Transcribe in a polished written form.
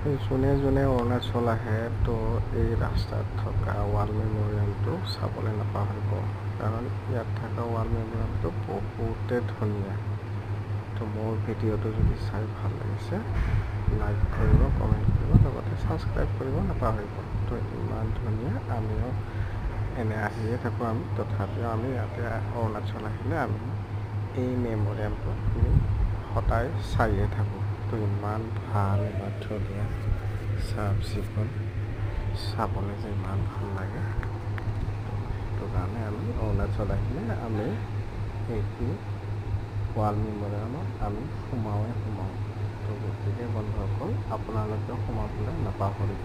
যোনে যোনে অৰুণাচল আহে তো এই ৰাস্তাত থকা ৱাল মেম'ৰিয়েলটো চাবলৈ নাপাহৰিব, কাৰণ ইয়াত থকা ৱাল মেম'ৰিয়েলটো বহুতে ধুনীয়া। তো মোৰ ভিডিঅ'টো যদি চাই ভাল লাগিছে, লাইক কৰিব, কমেণ্ট কৰিব, লগতে ছাবস্ক্ৰাইব কৰিব নাপাহৰিব। তো ইমান ধুনীয়া, আমিও এনে আহিয়ে থাকোঁ আমি, তথাপিও আমি ইয়াতে অৰুণাচল আহিলে আমি এই মেম'ৰিয়েলটো আমি সদায় চায়ে থাকোঁ। তো ইমান ভাল, ইমান ধুনীয়া, চাফ চিকুণ, চাবলৈ যে ইমান ভাল লাগে। সেইটো কাৰণে আমি অৰুণাচল আহিলে আমি এইটো ৱাল মেম'ৰিয়েলত আমি সোমাওঁ। তো গতিকে বন্ধুসকল, আপোনালোকেও সোমাবলৈ নাপাহৰিব।